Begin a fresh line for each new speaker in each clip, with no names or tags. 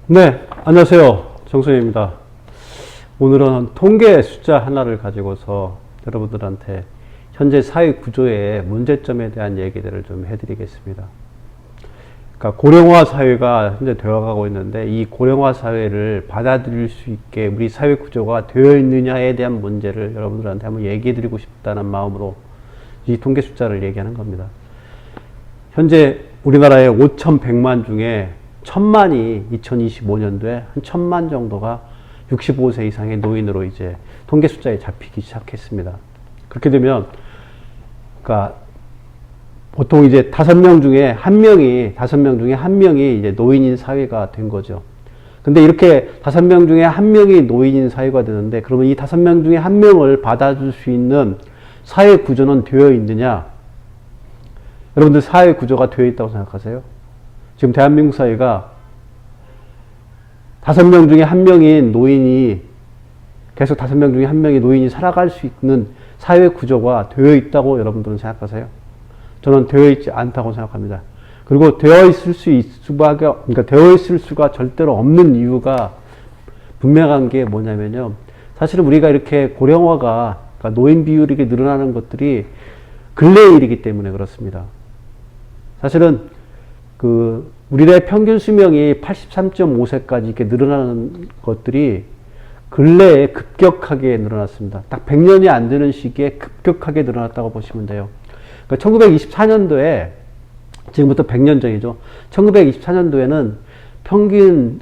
네, 안녕하세요. 정수영입니다. 오늘은 통계 숫자 하나를 가지고서 여러분들한테 현재 사회 구조의 문제점에 대한 얘기들을 좀 해드리겠습니다. 그러니까 고령화 사회가 현재 되어가고 있는데 이 고령화 사회를 받아들일 수 있게 우리 사회 구조가 되어 있느냐에 대한 문제를 여러분들한테 한번 얘기해드리고 싶다는 마음으로 이 통계 숫자를 얘기하는 겁니다. 현재 우리나라의 5,100만 중에 1,000만이 2025년도에 한 1,000만 정도가 65세 이상의 노인으로 이제 통계 숫자에 잡히기 시작했습니다. 그렇게 되면, 그러니까 보통 이제 5명 중에 한 명이 이제 노인인 사회가 된 거죠. 근데 이렇게 5명 중에 한 명이 노인인 사회가 되는데, 그러면 이 5명 중에 한 명을 받아줄 수 있는 사회 구조는 되어 있느냐? 여러분들 사회 구조가 되어 있다고 생각하세요? 지금 대한민국 사회가 5명 중에 한 명인 노인이 계속 5명 중에 한 명이 노인이 살아갈 수 있는 사회 구조가 되어 있다고 여러분들은 생각하세요? 저는 되어 있지 않다고 생각합니다. 그리고 되어 있을 수가 절대로 없는 이유가 분명한 게 뭐냐면요. 사실은 우리가 이렇게 고령화가, 그러니까 노인 비율이 이렇게 늘어나는 것들이 근래의 일이기 때문에 그렇습니다. 사실은 우리나라의 평균 수명이 83.5세까지 이렇게 늘어나는 것들이 근래에 급격하게 늘어났습니다. 딱 100년이 안 되는 시기에 급격하게 늘어났다고 보시면 돼요. 그러니까 1924년도에, 지금부터 100년 전이죠. 1924년도에는 평균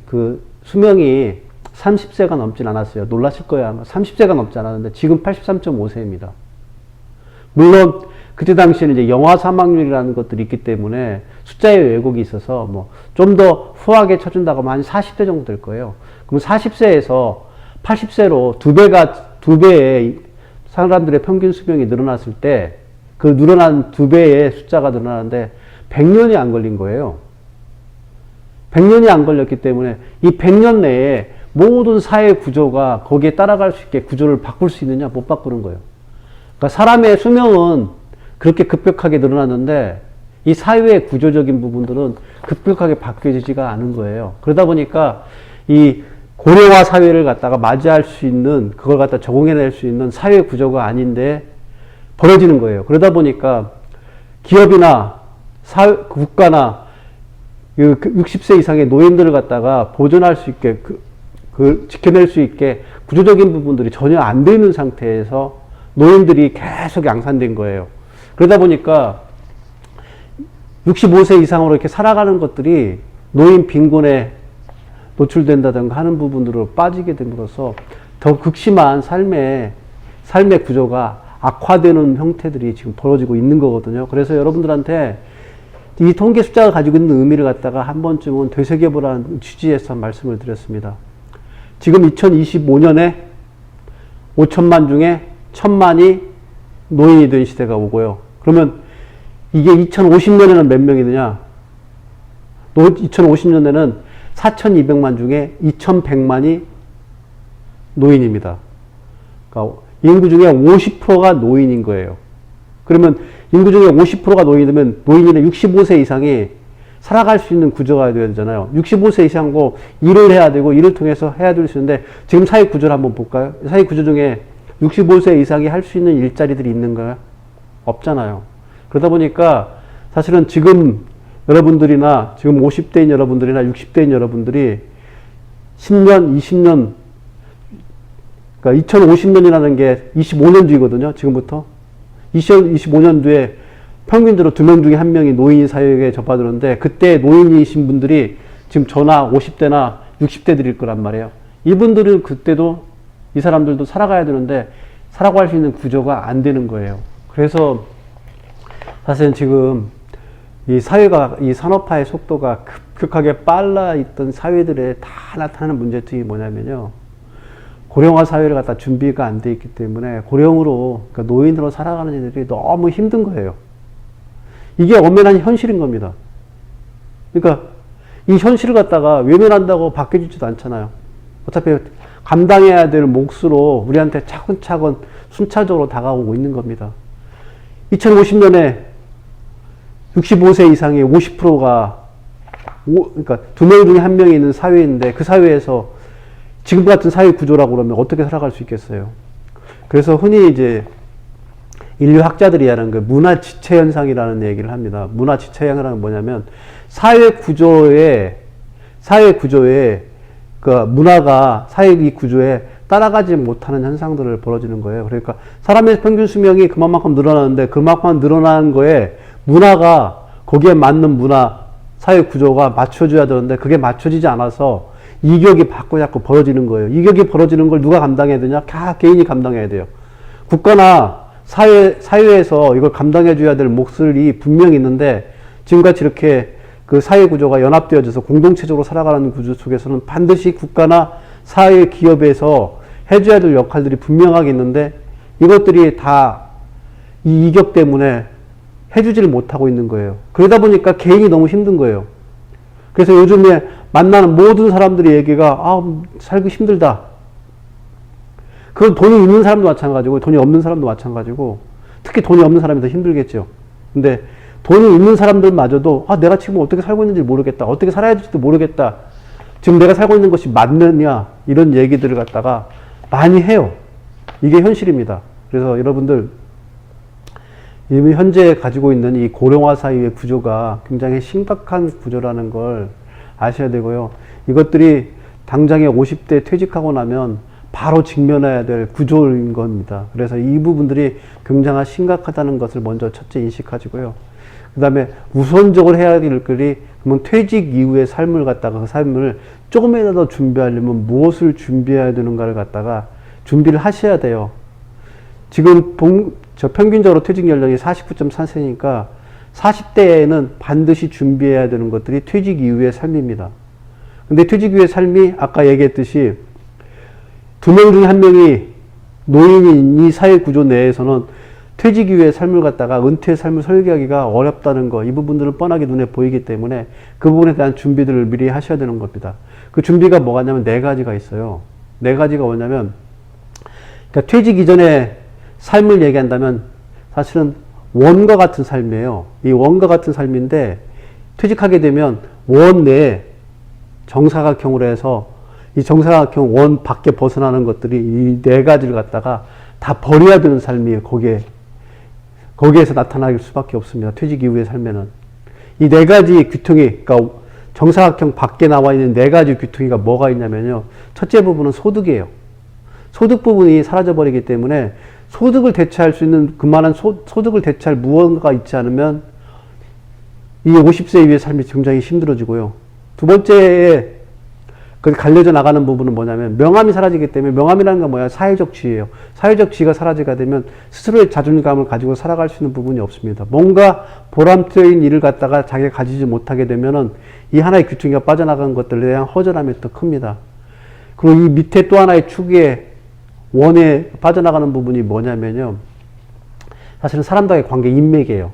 수명이 30세가 넘진 않았어요. 놀라실 거예요. 아마 30세가 넘지 않았는데 지금 83.5세입니다. 물론 그때 당시에는 이제 영아 사망률이라는 것들이 있기 때문에 숫자의 왜곡이 있어서 뭐 좀 더 후하게 쳐준다고 하면 한 40대 정도 될 거예요. 그럼 40세에서 80세로 두 배의 사람들의 평균 수명이 늘어났을 때 그 늘어난 2배의 숫자가 늘어나는데 100년이 안 걸린 거예요. 100년이 안 걸렸기 때문에 이 100년 내에 모든 사회 구조가 거기에 따라갈 수 있게 구조를 바꿀 수 있느냐? 못 바꾸는 거예요. 그러니까 사람의 수명은 그렇게 급격하게 늘어났는데 이 사회의 구조적인 부분들은 급격하게 바뀌어지지가 않은 거예요. 그러다 보니까 이 고령화 사회를 갖다가 맞이할 수 있는, 그걸 갖다 적응해낼 수 있는 사회 구조가 아닌데 벌어지는 거예요. 그러다 보니까 기업이나 국가나 60세 이상의 노인들을 갖다가 보존할 수 있게, 지켜낼 수 있게 구조적인 부분들이 전혀 안 되는 상태에서 노인들이 계속 양산된 거예요. 그러다 보니까 65세 이상으로 이렇게 살아가는 것들이 노인 빈곤에 노출된다든가 하는 부분으로 빠지게 됨으로써 더 극심한 삶의 구조가 악화되는 형태들이 지금 벌어지고 있는 거거든요. 그래서 여러분들한테 이 통계 숫자가 가지고 있는 의미를 갖다가 한 번쯤은 되새겨보라는 취지에서 말씀을 드렸습니다. 지금 2025년에 5천만 중에 1,000만이 노인이 된 시대가 오고요. 그러면 이게 2050년에는 몇 명이 되냐? 2050년에는 4,200만 중에 2,100만이 노인입니다. 그러니까 인구 중에 50%가 노인인 거예요. 그러면 인구 중에 50%가 노인이 되면 노인이나 65세 이상이 살아갈 수 있는 구조가 되어야 되잖아요. 65세 이상고 일을 해야 되고 일을 통해서 해야 될 수 있는데 지금 사회 구조를 한번 볼까요? 사회 구조 중에 65세 이상이 할 수 있는 일자리들이 있는가요? 없잖아요. 그러다 보니까 사실은 지금 여러분들이나 지금 50대인 여러분들이나 60대인 여러분들이 10년, 20년, 그러니까 2050년이라는 게 25년 뒤거든요. 지금부터. 25년 뒤에 평균적으로 2명 중에 1명이 노인 사회에 접어드는데 그때 노인이신 분들이 지금 저나 50대나 60대들일 거란 말이에요. 이분들은 그때도 이 사람들도 살아가야 되는데 살아갈 수 있는 구조가 안 되는 거예요. 그래서 사실은 지금 이 사회가, 이 산업화의 속도가 급격하게 빨라 있던 사회들에 다 나타나는 문제점이 뭐냐면요. 고령화 사회를 갖다 준비가 안 돼 있기 때문에 고령으로, 그러니까 노인으로 살아가는 애들이 너무 힘든 거예요. 이게 엄연한 현실인 겁니다. 그러니까 이 현실을 갖다가 외면한다고 바뀌어지지도 않잖아요. 어차피 감당해야 될 몫으로 우리한테 차근차근 순차적으로 다가오고 있는 겁니다. 2050년에 65세 이상의 50%가 그러니까 2명 중에 1명이 있는 사회인데 그 사회에서 지금 같은 사회 구조라고 그러면 어떻게 살아갈 수 있겠어요? 그래서 흔히 이제 인류학자들이 하는 그 문화 지체 현상이라는 얘기를 합니다. 문화 지체 현상은 뭐냐면 사회 구조에 그 문화가 사회 구조에 따라가지 못하는 현상들을 벌어지는 거예요. 그러니까 사람의 평균 수명이 그만큼 늘어나는데 그만큼 늘어나는 거에 문화가 거기에 맞는 문화 사회 구조가 맞춰줘야 되는데 그게 맞춰지지 않아서 이격이 자꾸 벌어지는 거예요. 이격이 벌어지는 걸 누가 감당해야 되냐? 다 개인이 감당해야 돼요. 국가나 사회에서 이걸 감당해줘야 될 몫이 분명히 있는데 지금같이 이렇게 그 사회 구조가 연합되어져서 공동체적으로 살아가는 구조 속에서는 반드시 국가나 사회 기업에서 해줘야 될 역할들이 분명하게 있는데 이것들이 다 이 이격 때문에 해주지를 못하고 있는 거예요. 그러다 보니까 개인이 너무 힘든 거예요. 그래서 요즘에 만나는 모든 사람들의 얘기가 살기 힘들다. 그건 돈이 있는 사람도 마찬가지고 돈이 없는 사람도 마찬가지고 특히 돈이 없는 사람이 더 힘들겠죠. 근데 돈이 있는 사람들마저도 내가 지금 어떻게 살고 있는지 모르겠다. 어떻게 살아야 될지도 모르겠다. 지금 내가 살고 있는 것이 맞느냐 이런 얘기들을 갖다가 많이 해요. 이게 현실입니다. 그래서 여러분들 이미 현재 가지고 있는 이 고령화 사회의 구조가 굉장히 심각한 구조라는 걸 아셔야 되고요. 이것들이 당장에 50대 퇴직하고 나면 바로 직면해야 될 구조인 겁니다. 그래서 이 부분들이 굉장히 심각하다는 것을 먼저 첫째 인식하시고요. 그 다음에 우선적으로 해야 될 일들이 그러면 퇴직 이후의 삶을 갖다가 그 삶을 조금이라도 준비하려면 무엇을 준비해야 되는가를 갖다가 준비를 하셔야 돼요. 지금 평균적으로 퇴직 연령이 49.4세니까 40대에는 반드시 준비해야 되는 것들이 퇴직 이후의 삶입니다. 근데 퇴직 이후의 삶이 아까 얘기했듯이 2명 중에 1명이 노인인 이 사회 구조 내에서는 퇴직 이후의 삶을 갖다가 은퇴의 삶을 설계하기가 어렵다는 거, 이 부분들은 뻔하게 눈에 보이기 때문에 그 부분에 대한 준비들을 미리 하셔야 되는 겁니다. 그 준비가 뭐가 냐면 4가지가 있어요. 4가지가 뭐냐면, 그러니까 퇴직 이전의 삶을 얘기한다면 사실은 원과 같은 삶이에요. 이 원과 같은 삶인데 퇴직하게 되면 원 내에 정사각형으로 해서 이 정사각형 원 밖에 벗어나는 것들이 이 4가지를 갖다가 다 버려야 되는 삶이에요. 거기에서 나타날 수밖에 없습니다. 퇴직 이후의 삶에는. 이 4가지 귀퉁이, 그러니까 정사각형 밖에 나와 있는 4가지 귀퉁이가 뭐가 있냐면요. 첫째 부분은 소득이에요. 소득 부분이 사라져버리기 때문에 소득을 대체할 수 있는 그만한 소득을 대체할 무언가가 있지 않으면 이 50세 이후의 삶이 굉장히 힘들어지고요. 두 번째에 갈려져 나가는 부분은 뭐냐면 명함이 사라지기 때문에 명함이라는 건 뭐야? 사회적 지위예요. 사회적 지위가 사라지게 되면 스스로의 자존감을 가지고 살아갈 수 있는 부분이 없습니다. 뭔가 보람된 일을 갖다가 자기가 가지지 못하게 되면은 이 하나의 귀퉁이가 빠져나간 것들에 대한 허전함이 더 큽니다. 그리고 이 밑에 또 하나의 축에 원에 빠져나가는 부분이 뭐냐면요. 사실은 사람과의 관계 인맥이에요.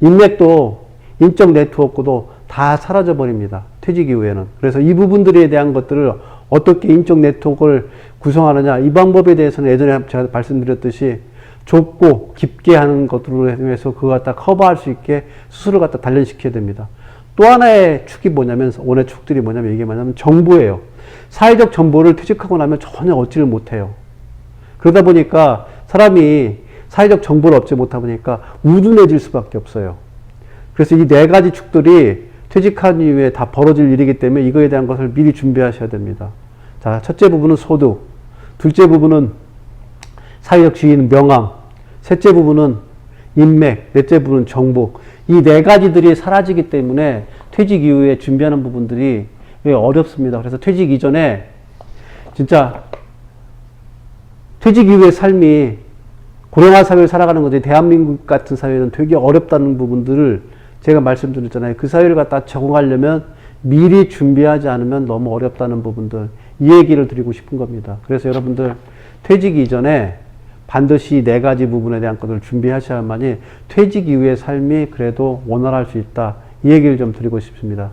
인맥도 인적 네트워크도 다 사라져 버립니다. 퇴직 이후에는. 그래서 이 부분들에 대한 것들을 어떻게 인적 네트워크를 구성하느냐, 이 방법에 대해서는 예전에 제가 말씀드렸듯이 좁고 깊게 하는 것들로 해서 그거 갖다 커버할 수 있게 스스로 갖다 단련시켜야 됩니다. 또 하나의 축이 뭐냐면, 원의 축들이 뭐냐면 이게 뭐냐면 정보예요. 사회적 정보를 퇴직하고 나면 전혀 얻지를 못해요. 그러다 보니까 사람이 사회적 정보를 얻지 못하다 보니까 우둔해질 수밖에 없어요. 그래서 이 4가지 축들이 퇴직한 이후에 다 벌어질 일이기 때문에 이거에 대한 것을 미리 준비하셔야 됩니다. 자, 첫째 부분은 소득, 둘째 부분은 사회적 지위는 명함, 셋째 부분은 인맥, 넷째 부분은 정보. 이 4가지들이 사라지기 때문에 퇴직 이후에 준비하는 부분들이 어렵습니다. 그래서 퇴직 이전에 진짜 퇴직 이후의 삶이 고령화 사회를 살아가는 건데 대한민국 같은 사회는 되게 어렵다는 부분들을 제가 말씀드렸잖아요. 그 사회를 갖다 적응하려면 미리 준비하지 않으면 너무 어렵다는 부분들, 이 얘기를 드리고 싶은 겁니다. 그래서 여러분들 퇴직 이전에 반드시 4가지 부분에 대한 것을 준비하셔야만이 퇴직 이후의 삶이 그래도 원활할 수 있다. 이 얘기를 좀 드리고 싶습니다.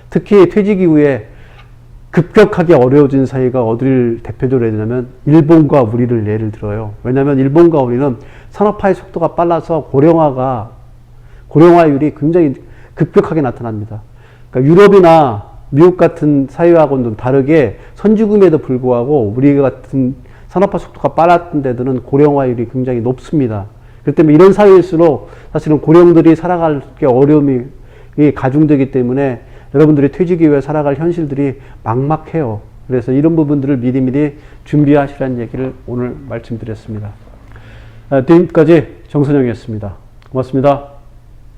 특히 퇴직 이후에 급격하게 어려워진 사회가 어디를 대표적으로 해야 되냐면 일본과 우리를 예를 들어요. 왜냐하면 일본과 우리는 산업화의 속도가 빨라서 고령화율이 굉장히 급격하게 나타납니다. 그러니까 유럽이나 미국 같은 사회하고는 다르게 선진국임에도 불구하고 우리 같은 산업화 속도가 빨랐던 데들은 고령화율이 굉장히 높습니다. 그렇기 때문에 이런 사회일수록 사실은 고령들이 살아갈 게 어려움이 가중되기 때문에 여러분들이 퇴직 이후에 살아갈 현실들이 막막해요. 그래서 이런 부분들을 미리미리 준비하시라는 얘기를 오늘 말씀드렸습니다. 지금까지 정선영이었습니다. 고맙습니다.